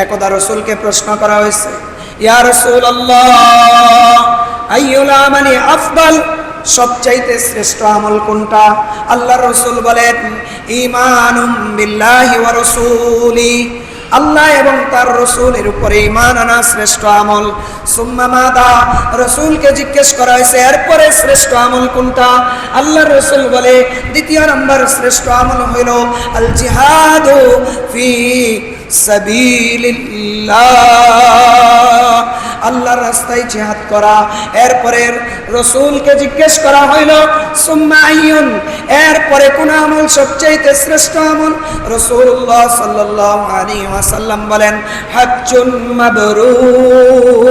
একদা রাসূলকে প্রশ্ন করা হয়েছে, ইয়া রাসূলুল্লাহ আইয়ুল আমালি আফদাল, সবচাইতে শ্রেষ্ঠ আমল কোনটা? আল্লাহর রাসূল বলেন, ঈমানুম বিল্লাহি ওয়া রাসূলি, আল্লাহ এবং তার রাসূলের উপরে ঈমান আনা শ্রেষ্ঠ আমল। সুম্মা মাদা, রাসূলকে জিজ্ঞেস করা হয়েছে এরপরে শ্রেষ্ঠ আমল কোনটা? আল্লাহর রাসূল বলে, দ্বিতীয় নম্বর শ্রেষ্ঠ আমল হলো আল জিহাদু ফি সাবিলিল্লাহ, আল্লাহর রাস্তায় জিহাদ করা। এরপরে রাসূলকে জিজ্ঞেস করা হইল সুম্মা আইয়ুন, এরপরে কোন আমল সবচেয়ে শ্রেষ্ঠ আমল? রাসূলুল্লাহ সাল্লাল্লাহু আলাইহি ওয়াসাল্লাম বলেন, হজ্জুন মাবরুর,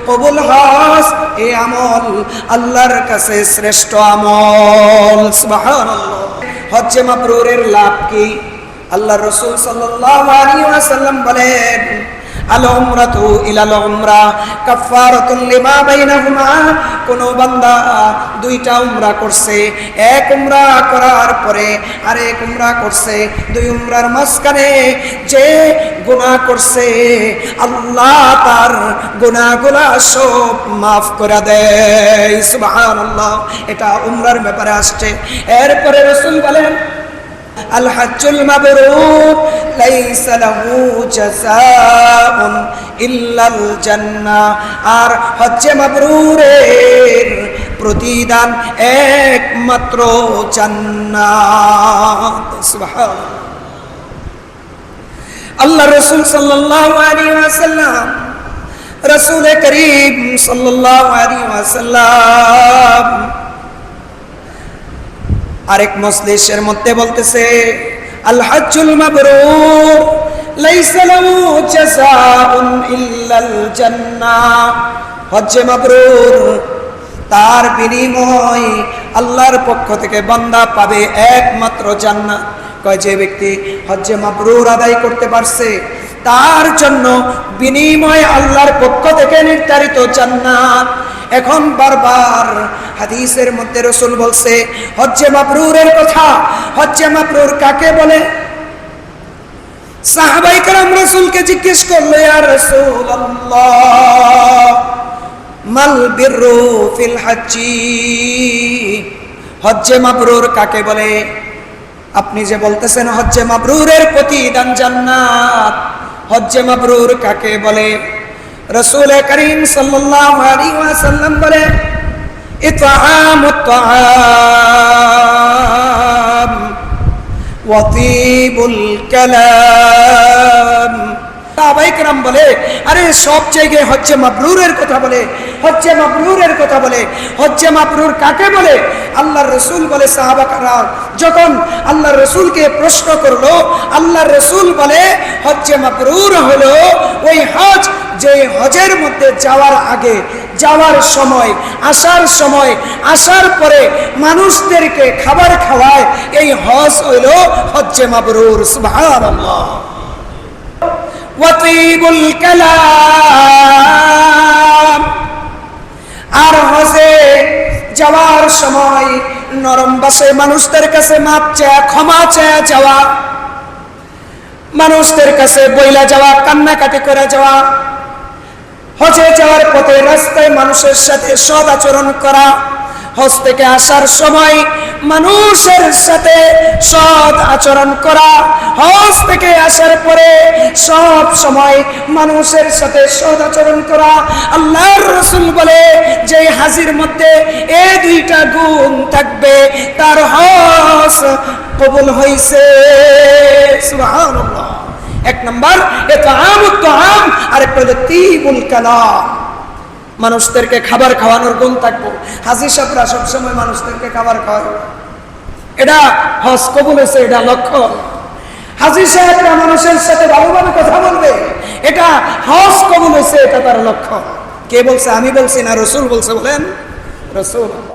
কবুল হজ, এই আমল আল্লাহর কাছে শ্রেষ্ঠ আমল। সুবহানাল্লাহ। হজ্জে মাবরুরের লাভ কি? আল্লাহর রাসূল সাল্লাল্লাহু আলাইহি ওয়াসাল্লাম বলেন, আল উমরাতু ইলাল উমরা কাফারাতুন লিমা বাইনাহুমা, কোন বান্দা দুইটা উমরা করছে, এক উমরা করার পরে আরেক উমরা করছে, দুই উমরার মাঝখানে যে গুনাহ করছে আল্লাহ তার গুনাহগুলো সব মাফ করে দেয়। সুবহানাল্লাহ। এটা উমরার ব্যাপারে আসছে। এরপরে রাসূল বলেন, আল হজ্জুল মাবরুর লাইসা লাহু জাযাউন ইল্লাল জান্নাহ, আর হজ্জে মাবরুরের প্রতিদান একমাত্র জান্নাত। সুবহানাল্লাহ। আল্লাহ রাসূল সাল্লাল্লাহু আলাইহি ওয়াসাল্লাম, রাসূল করিম সাল্লাল্লাহু আলাইহি ওয়াসাল্লাম আরেক মজলিসের মধ্যে বলতেছে, আল হজ্জুল মাবরুর লাইসা লাহু জাযাউন ইল্লাল জান্নাহ, হজ্জে মাবরুর তার বিনিময় আল্লাহর পক্ষ থেকে বান্দা পাবে একমাত্র জান্নাত। কয় যে ব্যক্তি হজ্জে মাবরুর আদায় করতে পারছে তার জন্য বিনিময় আল্লাহর পক্ষ থেকে নির্ধারিত জান্নাত। এখন বারবার হাদিসের মধ্যে রাসূল বলছে হজ্জে মাবরুরের কথা। হজ্জে মাবরুর কাকে বলে? সাহাবায়ে কেরাম রাসূলকে জিজ্ঞেস করলো, ইয়া রাসূলুল্লাহ মাল বিররু ফিল হজ্জি, হজ্জে মাবরুর কাকে বলে? আপনি যে বলতেছেন হজ্জে মাবরুরের প্রতিদান জান্নাত, হজ্জে মাবরুর কাকে বলে? রাসূল করিম সাল্লাল্লাহু আলাইহি ওয়াসাল্লাম বলে, ইতআমুত তাআম ওয়া তিবুল কালাম। সাহাবায়ে কেরাম বলে, আরে সব জায়গায় হজ্জে মাবরুরের কথা বলে, হজ্জে মাবরুরের কথা বলে, হজ্জে মাবরুর কাকে বলে? আল্লাহর রাসূল বলে, সাহাবারা যখন আল্লাহর রাসূলকে প্রশ্ন করলো, আল্লাহর রাসূল বলে হজ্জে মাবরুর হলো ওই হজ যে হজের মধ্যে যাওয়ার আগে, যাওয়ার সময়, আসার সময়, আসার পরে মানুষদেরকে খাবার খাওয়ায়, এই হজ হইল হজ্জে মাবরুর। সুবহানাল্লাহ। ওয়াতিবুল কালাম, আর হজে যাওয়ার সময় নরম ভাষায় মানুষদের কাছে মাপ চায়, ক্ষমা চায় যাওয়া, মানুষদের কাছে বইলা যাওয়া, কান্নাকাটি করে যাওয়া, হজে যাওয়ার পথে রাস্তায় মানুষের সাথে সৎ আচরণ করা, হজ থেকে আসার সময় মানুষের সাথে সৎ আচরণ করা, হজ থেকে আসার পরে সব সময় মানুষের সাথে সৎ আচরণ করা। আল্লাহর রাসূল বলে, যে হাজির মধ্যে এই দুইটা গুণ থাকবে তার হজ কবুল হইছে। সুবহানাল্লাহ। এক নম্বর ইতআমুত তাআম, আর একটা হলো তিবুল কালাম, মানুষদেরকে খাবার খাওয়ানোর গুণ থাকবো। হাজী সাহেবরা সবসময় মানুষদেরকে খাবার খাওয়ায়, এটা হজ কবুল হয়েছে, এটা লক্ষ্য। হাজী সাহেবরা মানুষের সাথে ভালোভাবে কথা বলবে, এটা হজ কবুল হয়েছে, এটা তার লক্ষ্য। কে বলছে? আমি বলছি না, রাসূল বলছে। বলেন রাসূল।